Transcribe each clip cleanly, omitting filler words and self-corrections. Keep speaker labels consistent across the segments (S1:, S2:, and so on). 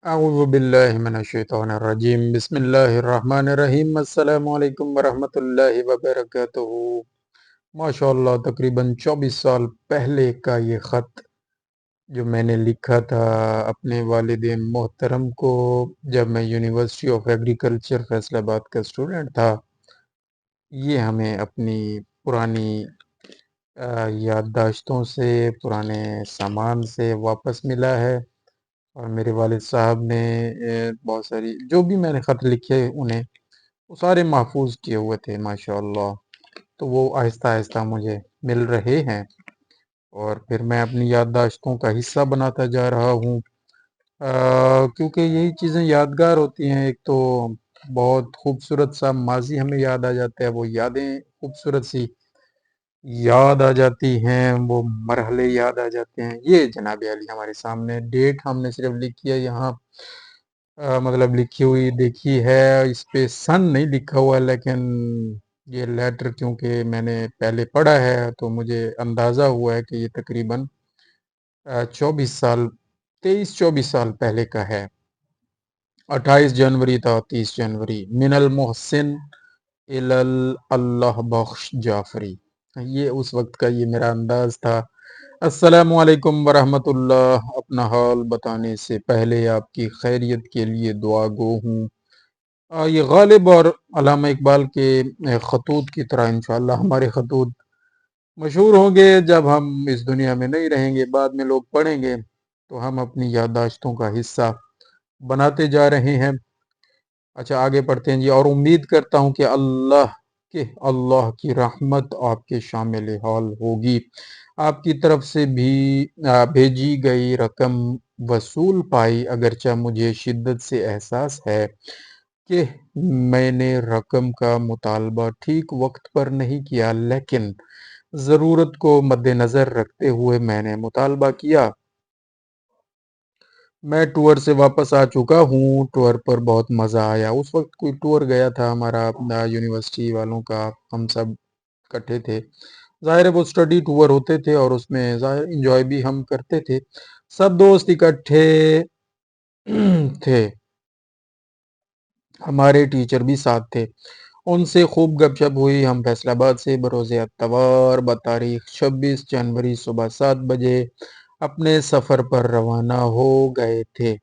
S1: اعوذ باللہ من الشیطان الرجیم بسم اللہ الرحمن الرحیم السلام علیکم ورحمۃ اللہ وبرکاتہ۔ ماشاءاللہ تقریباً 24 سال پہلے کا یہ خط جو میں نے لکھا تھا اپنے والد محترم کو جب میں یونیورسٹی آف ایگریکلچر فیصل آباد کا اسٹوڈنٹ تھا، یہ ہمیں اپنی پرانی یادداشتوں سے، پرانے سامان سے واپس ملا ہے۔ اور میرے والد صاحب نے بہت ساری جو بھی میں نے خط لکھے انہیں وہ سارے محفوظ کیے ہوئے تھے ماشاءاللہ، تو وہ آہستہ آہستہ مجھے مل رہے ہیں اور پھر میں اپنی یادداشتوں کا حصہ بناتا جا رہا ہوں، کیونکہ یہی چیزیں یادگار ہوتی ہیں۔ ایک تو بہت خوبصورت سا ماضی ہمیں یاد آ جاتا ہے، وہ یادیں خوبصورت سی یاد آ جاتی ہیں، وہ مرحلے یاد آ جاتے ہیں۔ یہ جناب علی ہمارے سامنے ڈیٹ ہم نے صرف لکھی ہے یہاں، مطلب لکھی ہوئی دیکھی ہے، اس پہ سن نہیں لکھا ہوا، لیکن یہ لیٹر کیونکہ میں نے پہلے پڑھا ہے تو مجھے اندازہ ہوا ہے کہ یہ تقریباً 23 24 سال پہلے کا ہے۔ 28 جنوری تھا، 30 جنوری، من المحسن اللہ بخش جعفری، یہ اس وقت کا یہ میرا انداز تھا۔ السلام علیکم ورحمۃ اللہ، اپنا حال بتانے سے پہلے آپ کی خیریت کے لیے دعا گو ہوں۔ یہ غالب اور علامہ اقبال کے خطوط کی طرح انشاءاللہ ہمارے خطوط مشہور ہوں گے جب ہم اس دنیا میں نہیں رہیں گے، بعد میں لوگ پڑھیں گے تو ہم اپنی یادداشتوں کا حصہ بناتے جا رہے ہیں۔ اچھا آگے پڑھتے ہیں جی۔ اور امید کرتا ہوں کہ اللہ کی رحمت آپ کے شامل حال ہوگی۔ آپ کی طرف سے بھی بھیجی گئی رقم وصول پائی، اگرچہ مجھے شدت سے احساس ہے کہ میں نے رقم کا مطالبہ ٹھیک وقت پر نہیں کیا، لیکن ضرورت کو مد نظر رکھتے ہوئے میں نے مطالبہ کیا۔ میں ٹور سے واپس آ چکا ہوں، ٹور پر بہت مزہ آیا۔ اس وقت کوئی ٹور گیا تھا ہمارا اپنا یونیورسٹی والوں کا، ہم سب اکٹھے تھے، ظاہر ہے وہ اسٹڈی ٹور ہوتے تھے اور اس میں ظاہر انجوائے بھی ہم کرتے تھے، سب دوست اکٹھے تھے، ہمارے ٹیچر بھی ساتھ تھے، ان سے خوب گپ شپ ہوئی۔ ہم فیصل آباد سے بروز اتوار بتاریخ 26 جنوری صبح 7 بجے اپنے سفر پر روانہ ہو گئے تھے۔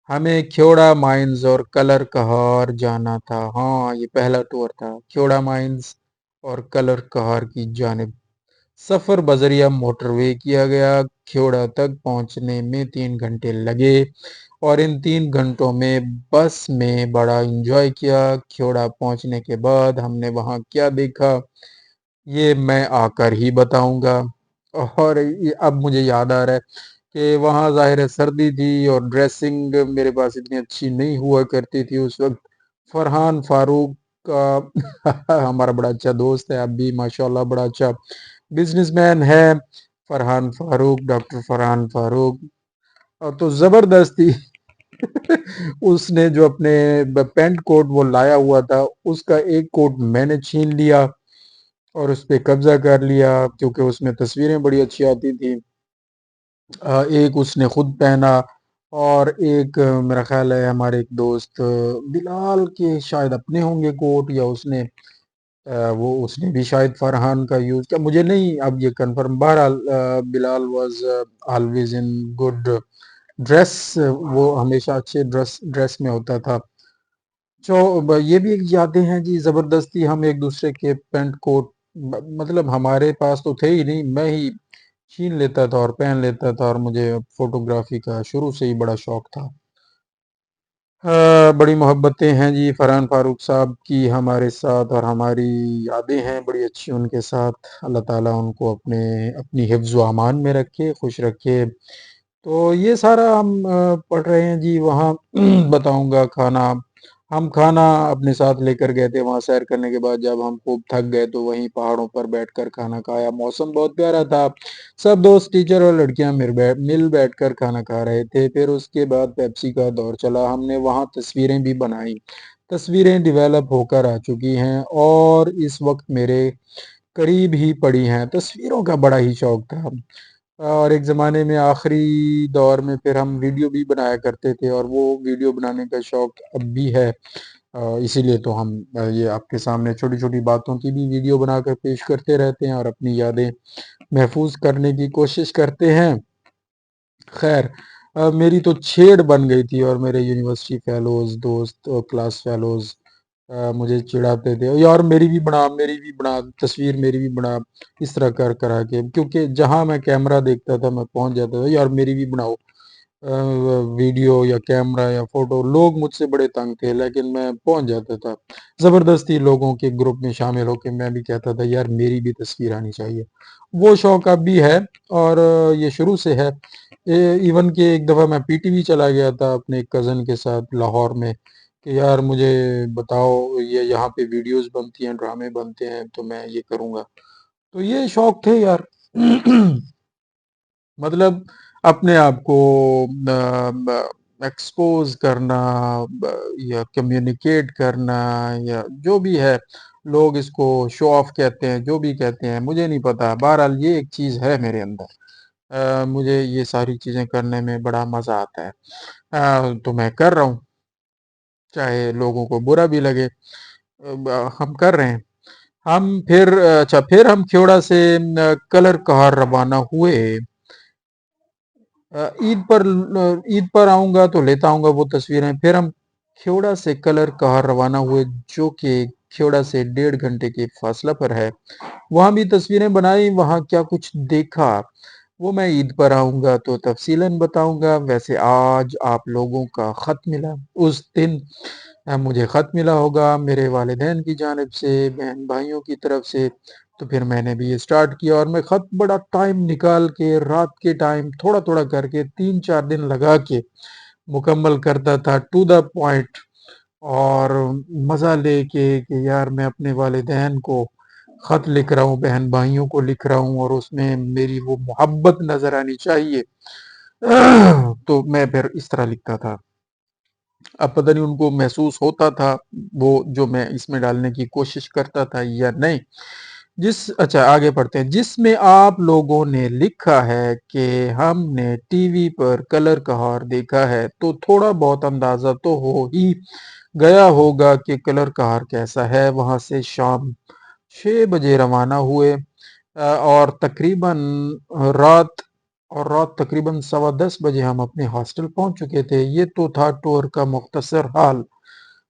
S1: ہمیں کھیوڑا مائنز اور کلر کہار جانا تھا۔ ہاں یہ پہلا ٹور تھا، کھیوڑا مائنز اور کلر کہار کی جانب۔ سفر بذریعہ موٹر وے کیا گیا، کھیوڑا تک پہنچنے میں 3 گھنٹے لگے اور ان 3 گھنٹوں میں بس میں بڑا انجوائے کیا۔ کھیوڑا پہنچنے کے بعد ہم نے وہاں کیا دیکھا یہ میں آ کر ہی بتاؤں گا، اور اب مجھے یاد آ رہا ہے کہ وہاں ظاہر ہے سردی تھی اور ڈریسنگ میرے پاس اتنی اچھی نہیں ہوا کرتی تھی اس وقت۔ فرحان فاروق کا ہمارا بڑا اچھا دوست ہے، اب بھی ماشاءاللہ بڑا اچھا بزنس مین ہے فرحان فاروق، ڈاکٹر فرحان فاروق، اور تو زبردستی اس نے جو اپنے پینٹ کوٹ وہ لایا ہوا تھا اس کا ایک کوٹ میں نے چھین لیا اور اس پہ قبضہ کر لیا، کیونکہ اس میں تصویریں بڑی اچھی آتی تھی۔ ایک اس نے خود پہنا اور ایک میرا خیال ہے ہمارے ایک دوست بلال کے شاید اپنے ہوں گے کوٹ، یا اس نے وہ اس نے بھی شاید فرحان کا یوز کیا، مجھے نہیں اب یہ کنفرم۔ بہرحال Bilal was always in good dress, وہ ہمیشہ اچھے ڈریس میں ہوتا تھا۔ یہ بھی ایک یادیں ہیں جی، زبردستی ہم ایک دوسرے کے پینٹ کوٹ، مطلب ہمارے پاس تو تھے ہی نہیں، میں ہی چھین لیتا تھا اور پہن لیتا تھا، اور مجھے فوٹوگرافی کا شروع سے ہی بڑا شوق تھا۔ بڑی محبتیں ہیں جی فرحان فاروق صاحب کی ہمارے ساتھ، اور ہماری یادیں ہیں بڑی اچھی ان کے ساتھ۔ اللہ تعالیٰ ان کو اپنی حفظ و امان میں رکھے، خوش رکھے۔ تو یہ سارا ہم پڑھ رہے ہیں جی وہاں بتاؤں گا۔ ہم کھانا اپنے ساتھ لے کر گئے تھے، وہاں سیر کرنے کے بعد جب ہم خوب تھک گئے تو وہیں پہاڑوں پر بیٹھ کر کھانا کھایا، موسم بہت پیارا تھا، سب دوست ٹیچر اور لڑکیاں مل بیٹھ کر کھانا کھا رہے تھے۔ پھر اس کے بعد پیپسی کا دور چلا، ہم نے وہاں تصویریں بھی بنائیں، تصویریں ڈیویلپ ہو کر آ چکی ہیں اور اس وقت میرے قریب ہی پڑی ہیں۔ تصویروں کا بڑا ہی شوق تھا، اور ایک زمانے میں آخری دور میں پھر ہم ویڈیو بھی بنایا کرتے تھے، اور وہ ویڈیو بنانے کا شوق اب بھی ہے۔ اسی لیے تو ہم یہ آپ کے سامنے چھوٹی چھوٹی باتوں کی بھی ویڈیو بنا کر پیش کرتے رہتے ہیں اور اپنی یادیں محفوظ کرنے کی کوشش کرتے ہیں۔ خیر، میری تو چھیڑ بن گئی تھی، اور میرے یونیورسٹی فیلوز دوست اور کلاس فیلوز مجھے چڑھاتے تھے، یار میری بھی بنا تصویر، میری بھی بنا، اس طرح کرا کے، کیونکہ جہاں میں کیمرہ دیکھتا تھا میں پہنچ جاتا تھا، یار میری بھی بناؤ ویڈیو یا کیمرہ یا فوٹو۔ لوگ مجھ سے بڑے تنگ تھے، لیکن میں پہنچ جاتا تھا زبردستی لوگوں کے گروپ میں شامل ہو کے۔ میں بھی کہتا تھا یار میری بھی تصویر آنی چاہیے۔ وہ شوق اب بھی ہے، اور یہ شروع سے ہے۔ ایون کہ ایک دفعہ میں پی ٹی وی چلا گیا تھا اپنے کزن کے ساتھ لاہور میں، کہ یار مجھے بتاؤ، یہ یہاں پہ ویڈیوز بنتی ہیں، ڈرامے بنتے ہیں، تو میں یہ کروں گا۔ تو یہ شوق تھے یار۔ مطلب اپنے آپ کو ایکسپوز کرنا، یا کمیونیکیٹ کرنا، یا جو بھی ہے، لوگ اس کو شو آف کہتے ہیں، جو بھی کہتے ہیں مجھے نہیں پتا، بہرحال یہ ایک چیز ہے میرے اندر۔ مجھے یہ ساری چیزیں کرنے میں بڑا مزہ آتا ہے، تو میں کر رہا ہوں، چاہے لوگوں کو برا بھی لگے، ہم کر رہے ہیں۔ پھر ہم کھیوڑا سے کلر کہار روانہ ہوئے۔ عید پر آؤں گا تو لیتا آؤں گا وہ تصویریں۔ پھر ہم کھیوڑا سے کلر کہار روانہ ہوئے، جو کہ کھیوڑا سے 1.5 گھنٹے کے فاصلہ پر ہے۔ وہاں بھی تصویریں بنائی، وہاں کیا کچھ دیکھا وہ میں عید پر آؤں گا تو تفصیلاً بتاؤں گا۔ ویسے آج آپ لوگوں کا خط ملا، اس دن مجھے خط ملا ہوگا میرے والدین کی جانب سے، بہن بھائیوں کی طرف سے، تو پھر میں نے بھی یہ سٹارٹ کیا، اور میں خط بڑا ٹائم نکال کے، رات کے ٹائم تھوڑا تھوڑا کر کے 3-4 دن لگا کے مکمل کرتا تھا، ٹو دا پوائنٹ، اور مزہ لے کے کہ یار میں اپنے والدین کو خط لکھ رہا ہوں، بہن بھائیوں کو لکھ رہا ہوں، اور اس میں میری وہ محبت نظر آنی چاہیے۔ تو میں پھر اس طرح لکھتا تھا۔ اب پتہ نہیں ان کو محسوس ہوتا تھا وہ جو میں اس میں ڈالنے کی کوشش کرتا تھا یا نہیں۔ اچھا آگے پڑھتے ہیں۔ جس میں آپ لوگوں نے لکھا ہے کہ ہم نے ٹی وی پر کلر کہار دیکھا ہے، تو تھوڑا بہت اندازہ تو ہو ہی گیا ہوگا کہ کلر کہار کیسا ہے۔ وہاں سے شام 6 بجے روانہ ہوئے، اور رات تقریباً 10:15 بجے ہم اپنے ہاسٹل پہنچ چکے تھے۔ یہ تو تھا ٹور کا مختصر حال۔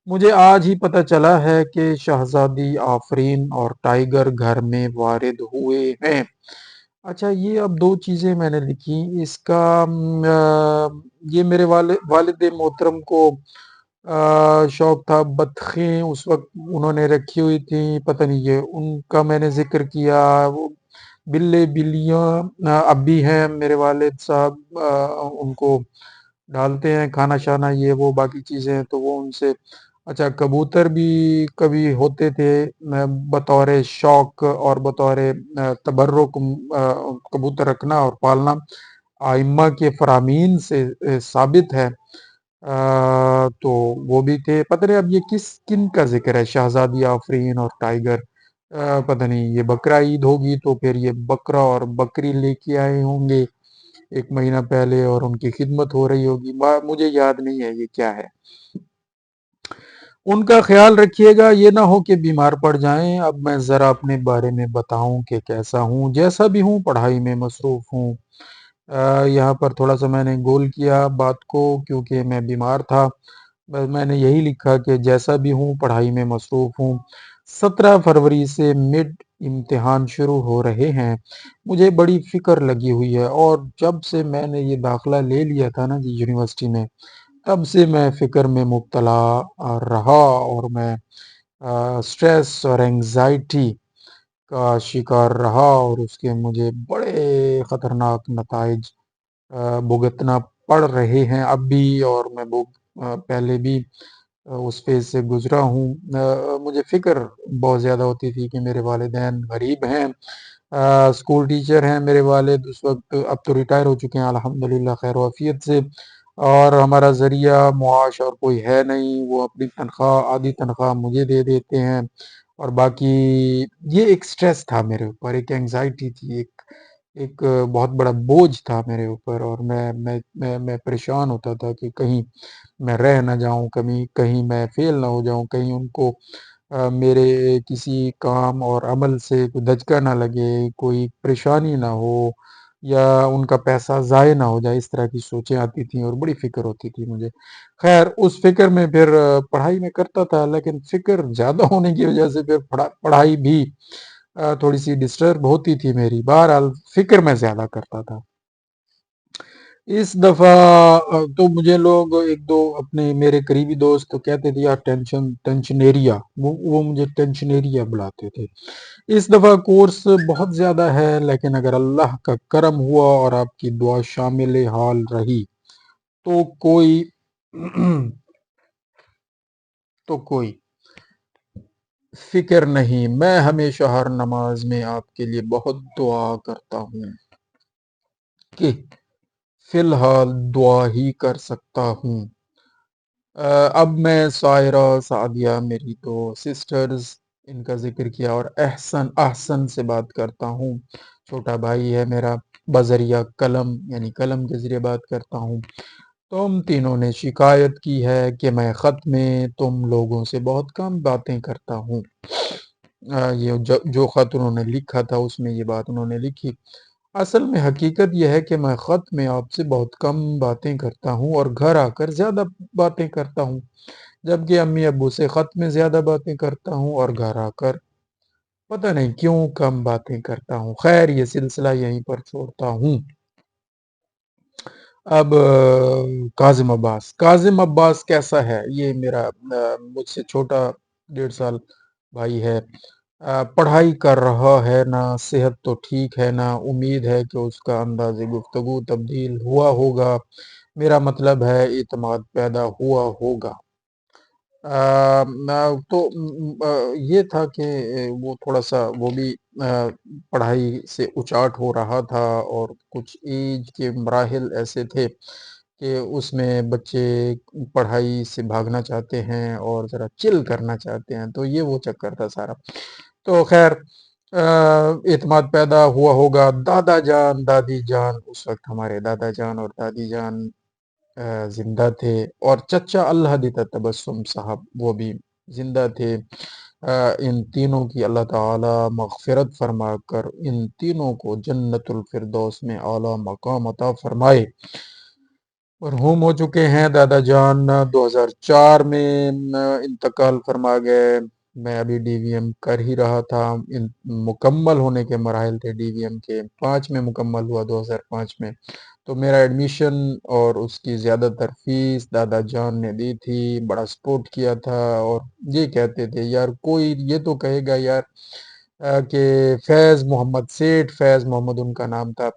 S1: مجھے آج ہی پتہ چلا ہے کہ شہزادی آفرین اور ٹائیگر گھر میں وارد ہوئے ہیں۔ اچھا، یہ اب 2 چیزیں میں نے لکھی اس کا۔ یہ میرے والد محترم کو شوق تھا بطخیں، اس وقت انہوں نے رکھی ہوئی تھیں، پتہ نہیں یہ ان کا میں نے ذکر کیا۔ وہ بلیاں اب بھی ہیں، میرے والد صاحب ان کو ڈالتے ہیں کھانا شانا، یہ وہ باقی چیزیں تو وہ ان سے۔ اچھا، کبوتر بھی کبھی ہوتے تھے بطور شوق اور بطور تبرک، کبوتر رکھنا اور پالنا ائمہ کے فرامین سے ثابت ہے۔ تو وہ بھی تھے۔ پتہ نہیں اب یہ کن کا ذکر ہے، شہزادی آفرین اور ٹائیگر، پتہ نہیں یہ بقرہ عید ہوگی تو پھر یہ بکرا اور بکری لے کے آئے ہوں گے 1 مہینہ پہلے، اور ان کی خدمت ہو رہی ہوگی، مجھے یاد نہیں ہے یہ کیا ہے۔ ان کا خیال رکھیے گا، یہ نہ ہو کہ بیمار پڑ جائیں۔ اب میں ذرا اپنے بارے میں بتاؤں کہ کیسا ہوں۔ جیسا بھی ہوں، پڑھائی میں مصروف ہوں۔ یہاں پر تھوڑا سا میں نے گول کیا بات کو کیونکہ میں بیمار تھا، بس میں نے یہی لکھا کہ جیسا بھی ہوں پڑھائی میں مصروف ہوں۔ 17 فروری سے مڈ امتحان شروع ہو رہے ہیں۔ مجھے بڑی فکر لگی ہوئی ہے، اور جب سے میں نے یہ داخلہ لے لیا تھا نا جی یونیورسٹی میں، تب سے میں فکر میں مبتلا رہا، اور میں سٹریس اور انگزائٹی کا شکار رہا، اور اس کے مجھے بڑے خطرناک نتائج بھگتنا پڑ رہے ہیں اب بھی، اور میں پہلے بھی اس فیز سے گزرا ہوں۔ مجھے فکر بہت زیادہ ہوتی تھی کہ میرے والدین غریب ہیں، اسکول ٹیچر ہیں میرے والد اس وقت، اب تو ریٹائر ہو چکے ہیں الحمدللہ خیر و عافیت سے، اور ہمارا ذریعہ معاش اور کوئی ہے نہیں، وہ اپنی تنخواہ آدھی تنخواہ مجھے دے دیتے ہیں، اور باقی یہ ایک سٹریس تھا میرے اوپر، ایک انگزائٹی تھی، ایک بہت بڑا بوجھ تھا میرے اوپر، اور میں پریشان ہوتا تھا کہ کہیں میں رہ نہ جاؤں، کہیں میں فیل نہ ہو جاؤں، کہیں ان کو میرے کسی کام اور عمل سے کوئی دھچکا نہ لگے، کوئی پریشانی نہ ہو، یا ان کا پیسہ ضائع نہ ہو جائے۔ اس طرح کی سوچیں آتی تھیں اور بڑی فکر ہوتی تھی مجھے۔ خیر اس فکر میں پھر پڑھائی میں کرتا تھا، لیکن فکر زیادہ ہونے کی وجہ سے پھر پڑھائی بھی تھوڑی سی ڈسٹرب ہوتی تھی میری۔ بہرحال فکر میں زیادہ کرتا تھا۔ اس دفعہ تو مجھے لوگ ایک دو اپنے میرے قریبی دوست تو کہتے تھے یار ٹینشنیریا، وہ مجھے ٹینشنیریا بلاتے تھے۔ اس دفعہ کورس بہت زیادہ ہے، لیکن اگر اللہ کا کرم ہوا اور آپ کی دعا شامل حال رہی تو کوئی فکر نہیں۔ میں ہمیشہ ہر نماز میں آپ کے لیے بہت دعا کرتا ہوں کہ فی الحال دعا ہی کر سکتا ہوں۔ اب میں سائرہ، سعدیہ میری دو سسٹرز، ان کا ذکر کیا، اور احسن سے بات کرتا ہوں۔ چھوٹا بھائی ہے میرا، بذریعہ قلم یعنی قلم کے ذریعے بات کرتا ہوں۔ تم تینوں نے شکایت کی ہے کہ میں خط میں تم لوگوں سے بہت کم باتیں کرتا ہوں۔ یہ جو خط انہوں نے لکھا تھا اس میں یہ بات انہوں نے لکھی۔ اصل میں حقیقت یہ ہے کہ میں خط میں آپ سے بہت کم باتیں کرتا ہوں اور گھر آ کر زیادہ باتیں کرتا ہوں، جبکہ امی ابو سے خط میں زیادہ باتیں کرتا ہوں اور گھر آ کر پتہ نہیں کیوں کم باتیں کرتا ہوں۔ خیر یہ سلسلہ یہیں پر چھوڑتا ہوں۔ اب کاظم عباس کیسا ہے؟ یہ میرا مجھ سے چھوٹا 1.5 سال بھائی ہے۔ پڑھائی کر رہا ہے، نہ صحت تو ٹھیک ہے، نہ امید ہے کہ اس کا انداز گفتگو تبدیل ہوا ہوگا۔ میرا مطلب ہے اعتماد پیدا ہوا ہوگا۔ تو یہ تھا کہ وہ تھوڑا سا وہ بھی پڑھائی سے اچاٹ ہو رہا تھا، اور کچھ ایج کے مراحل ایسے تھے کہ اس میں بچے پڑھائی سے بھاگنا چاہتے ہیں اور ذرا چل کرنا چاہتے ہیں، تو یہ وہ چکر تھا سارا۔ تو خیر اعتماد پیدا ہوا ہوگا۔ دادا جان دادی جان، اس وقت ہمارے دادا جان اور دادی جان زندہ تھے، اور چچا اللہ دیتا تبسم صاحب وہ بھی زندہ تھے۔ ان تینوں کی اللہ تعالی مغفرت فرما کر ان تینوں کو جنت الفردوس میں اعلیٰ مقام عطا فرمائے۔ مرحوم ہو چکے ہیں دادا جان 2004 میں انتقال فرما گئے۔ میں ابھی ڈی وی ایم کر ہی رہا تھا، مکمل ہونے کے مراحل تھے ڈی وی ایم کے، 5 میں مکمل ہوا 2005 میں۔ تو میرا ایڈمیشن اور اس کی زیادہ تر فیس دادا جان نے دی تھی، بڑا سپورٹ کیا تھا، اور یہ کہتے تھے یار کوئی یہ تو کہے گا یار کہ فیض محمد ان کا نام تھا،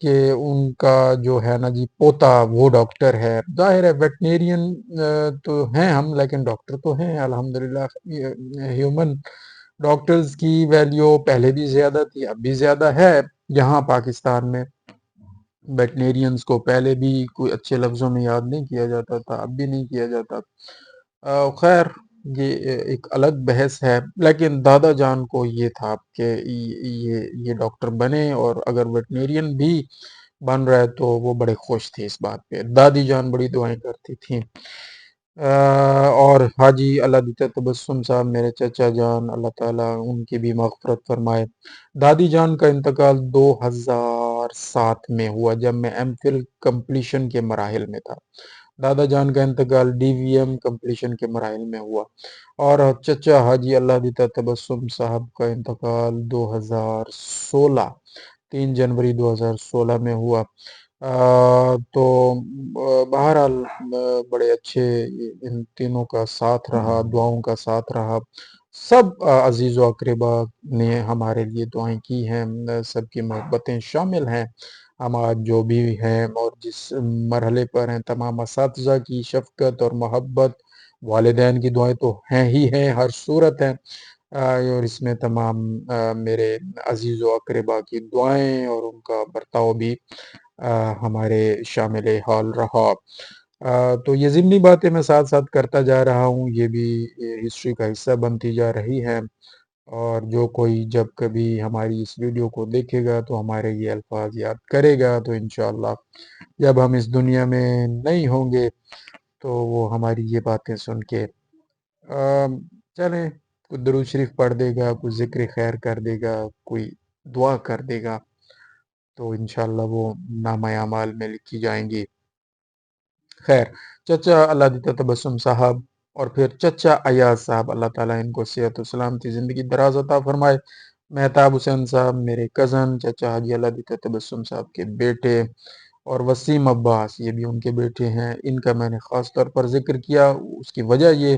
S1: کہ ان کا جو ہے نا جی پوتا وہ ڈاکٹر ہے۔ ظاہر ہے ویٹنیرین تو ہیں ہم، لیکن ڈاکٹر تو ہیں الحمدللہ۔ ہیومن ڈاکٹرز کی ویلیو پہلے بھی زیادہ تھی، اب بھی زیادہ ہے یہاں پاکستان میں۔ ویٹنیرینز کو پہلے بھی کوئی اچھے لفظوں میں یاد نہیں کیا جاتا تھا، اب بھی نہیں کیا جاتا۔ خیر یہ ایک الگ بحث ہے، لیکن دادا جان کو یہ تھا کہ یہ ڈاکٹر بنے، اور اگر ویٹنیرین بھی بن رہا ہے تو وہ بڑے خوش تھے اس بات پہ۔ دادی جان بڑی دعائیں کرتی تھیں۔ اور حاجی اللہ دیتا تبسم صاحب میرے چچا جان، اللہ تعالیٰ ان کی بھی مغفرت فرمائے۔ دادی جان کا انتقال 2007 میں ہوا، جب میں ایم فل کمپلیشن کے مراحل میں تھا۔ دادا جان کا انتقال ڈی وی ایم کمپلیشن کے مراحل میں ہوا، اور چچا حاجی اللہ دیتا تبسم صاحب کا انتقال 2016 3 جنوری 2016 میں ہوا۔ تو بہرحال بڑے اچھے ان تینوں کا ساتھ رہا، دعاؤں کا ساتھ رہا۔ سب عزیز و اقربا نے ہمارے لیے دعائیں کی ہیں، سب کی محبتیں شامل ہیں۔ ہم آج جو بھی ہیں اور جس مرحلے پر ہیں، تمام اساتذہ کی شفقت اور محبت، والدین کی دعائیں تو ہیں ہی ہیں، ہر صورت ہیں، اور اس میں تمام میرے عزیز و اقربا کی دعائیں اور ان کا برتاؤ بھی ہمارے شامل حال رہا۔ تو یہ ضمنی باتیں میں ساتھ ساتھ کرتا جا رہا ہوں، یہ بھی ہسٹری کا حصہ بنتی جا رہی ہیں۔ اور جو کوئی جب کبھی ہماری اس ویڈیو کو دیکھے گا تو ہمارے یہ الفاظ یاد کرے گا، تو انشاءاللہ جب ہم اس دنیا میں نہیں ہوں گے تو وہ ہماری یہ باتیں سن کے چلیں کوئی درود شریف پڑھ دے گا، کوئی ذکر خیر کر دے گا، کوئی دعا کر دے گا، تو انشاءاللہ وہ نامہ اعمال میں لکھی جائیں گی۔ خیر، چچا اللہ دیتا تبسم صاحب اور پھر چچا ایاز صاحب، اللہ تعالیٰ ان کو صحت و سلامتی زندگی دراز عطا فرمائے۔ مہتاب حسین صاحب میرے کزن چچا حاجی اللہ دیتا تبسم صاحب کے بیٹے، اور وسیم عباس یہ بھی ان کے بیٹے ہیں۔ ان کا میں نے خاص طور پر ذکر کیا، اس کی وجہ یہ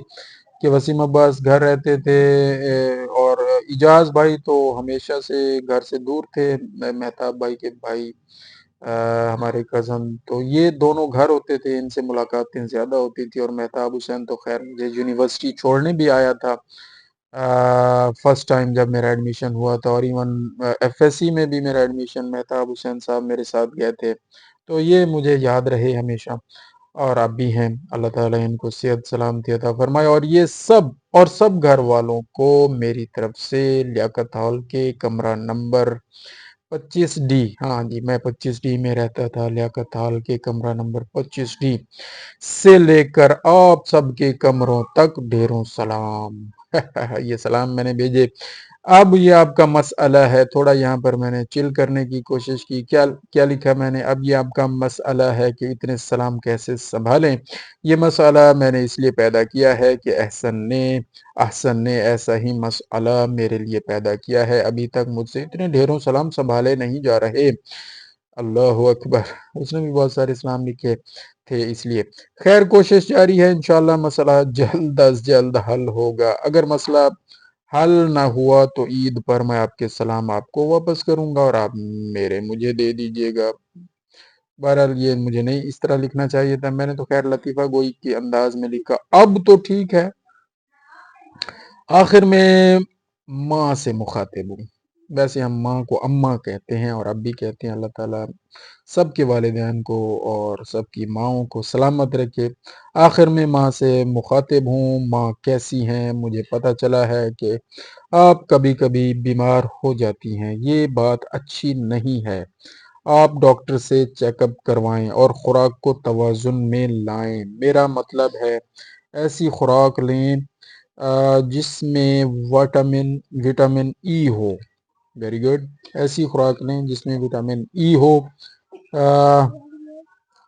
S1: کہ وسیم عباس گھر رہتے تھے اور اجاز بھائی تو ہمیشہ سے گھر سے دور تھے، مہتاب بھائی کے بھائی ہمارے کزن، تو یہ دونوں گھر ہوتے تھے، ان سے ملاقاتیں زیادہ ہوتی تھی۔ اور مہتاب حسین تو خیر مجھے یونیورسٹی چھوڑنے بھی آیا تھا فرسٹ ٹائم جب میرا ایڈمیشن ہوا تھا، اور ایون ایف ایس سی میں بھی میرا ایڈمیشن مہتاب حسین صاحب میرے ساتھ گئے تھے، تو یہ مجھے یاد رہے ہمیشہ، اور اب بھی ہیں، اللہ تعالیٰ ان کو صحت سلامتی عطا فرمائے۔ اور یہ سب گھر والوں کو میری طرف سے لیاقت ہال کے کمرہ نمبر 25D، ہاں جی میں 25D میں رہتا تھا، لیاقت ہال کے کمرہ نمبر 25D سے لے کر آپ سب کے کمروں تک ڈھیروں سلام۔ یہ سلام میں نے بھیجے۔ اب یہ آپ کا مسئلہ ہے، تھوڑا یہاں پر میں نے چل کرنے کی کوشش کی، کیا لکھا میں نے، اب یہ آپ کا مسئلہ ہے کہ اتنے سلام کیسے سنبھالیں۔ یہ مسئلہ میں نے اس لیے پیدا کیا ہے کہ احسن نے ایسا ہی مسئلہ میرے لیے پیدا کیا ہے، ابھی تک مجھ سے اتنے ڈھیروں سلام سنبھالے نہیں جا رہے۔ اللہ اکبر، اس نے بھی بہت سارے سلام لکھے تھے اس لیے۔ خیر کوشش جاری ہے، انشاءاللہ مسئلہ جلد از جلد حل ہوگا۔ اگر مسئلہ حل نہ ہوا تو عید پر میں آپ کے سلام آپ کو واپس کروں گا اور آپ میرے مجھے دے دیجئے گا۔ بہرحال یہ مجھے نہیں اس طرح لکھنا چاہیے تھا، میں نے تو خیر لطیفہ گوئی کے انداز میں لکھا، اب تو ٹھیک ہے۔ آخر میں ماں سے مخاطب ہوں، ویسے ہم ماں کو اماں کہتے ہیں اور اب بھی کہتے ہیں، اللہ تعالیٰ سب کے والدین کو اور سب کی ماؤں کو سلامت رکھے۔ آخر میں ماں سے مخاطب ہوں، ماں کیسی ہیں؟ مجھے پتہ چلا ہے کہ آپ کبھی کبھی بیمار ہو جاتی ہیں، یہ بات اچھی نہیں ہے، آپ ڈاکٹر سے چیک اپ کروائیں اور خوراک کو توازن میں لائیں، میرا مطلب ہے ایسی خوراک لیں جس میں وٹامن ای ہو، ویری گڈ، ایسی خوراک لیں جس میں وٹامن ای ہو،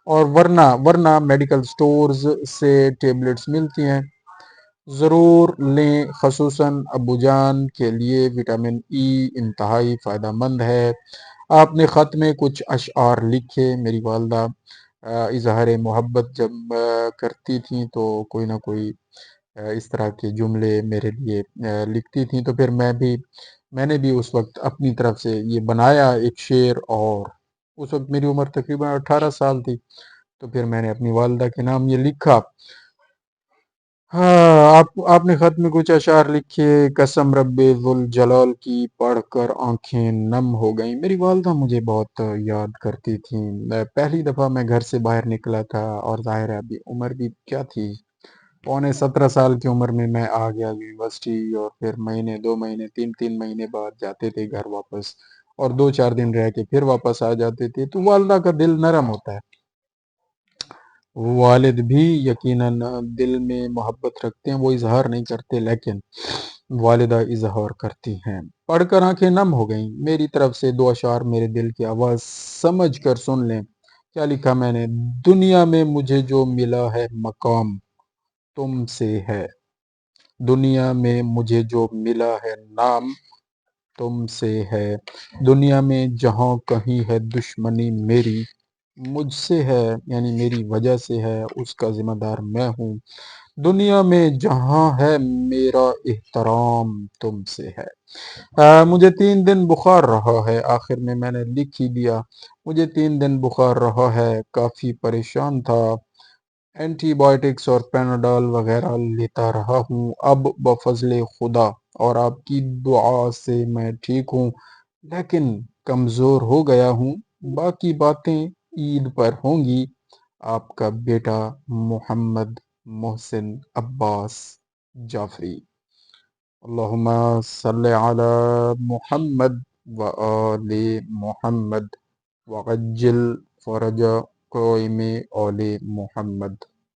S1: اور ورنہ میڈیکل سٹورز سے ٹیبلٹس ملتی ہیں، ضرور لیں، خصوصاً ابو جان کے لیے وٹامن ای انتہائی فائدہ مند ہے۔ آپ نے خط میں کچھ اشعار لکھے، میری والدہ اظہار محبت جب کرتی تھیں تو کوئی نہ کوئی اس طرح کے جملے میرے لیے لکھتی تھیں، تو پھر میں نے بھی اس وقت اپنی طرف سے یہ بنایا ایک شعر، اور اس وقت میری عمر تقریباً 18 سال تھی، تو پھر میں نے اپنی والدہ کے نام یہ لکھا۔ ہاں، آپ نے خط میں کچھ اشعار لکھے، قسم رب ذوالجلال کی پڑھ کر آنکھیں نم ہو گئیں، میری والدہ مجھے بہت یاد کرتی تھیں۔ پہلی دفعہ میں گھر سے باہر نکلا تھا، اور ظاہر ہے ابھی عمر بھی کیا تھی، 17 کی عمر میں آ گیا یونیورسٹی، اور پھر مہینے 2 مہینے 3 مہینے بعد جاتے تھے گھر واپس، اور 2 4 دن رہ کے پھر واپس آ جاتے تھے، تو والدہ کا دل نرم ہوتا ہے۔ والد بھی یقیناً دل میں محبت رکھتے ہیں، وہ اظہار نہیں کرتے، لیکن والدہ اظہار کرتی ہیں۔ پڑھ کر آنکھیں نم ہو گئیں، میری طرف سے 2 اشعار میرے دل کی آواز سمجھ کر سن لیں۔ کیا لکھا میں نے، دنیا میں مجھے جو ملا ہے مقام تم سے ہے، دنیا میں مجھے جو ملا ہے نام تم سے ہے، دنیا میں جہاں کہیں ہے دشمنی میری مجھ سے ہے، یعنی میری وجہ سے ہے، اس کا ذمہ دار میں ہوں، دنیا میں جہاں ہے میرا احترام تم سے ہے۔ مجھے 3 دن بخار رہا ہے، آخر میں نے لکھ ہی دیا، مجھے 3 دن بخار رہا ہے، کافی پریشان تھا، اینٹی بائیوٹکس اور پیناڈول وغیرہ لیتا رہا ہوں، اب بفضل خدا اور آپ کی دعا سے میں ٹھیک ہوں، لیکن کمزور ہو گیا ہوں، باقی باتیں عید پر ہوں گی۔ آپ کا بیٹا محمد محسن عباس جعفری۔ اللهم صل على محمد وآل محمد وعجل فرج قائم آل محمد.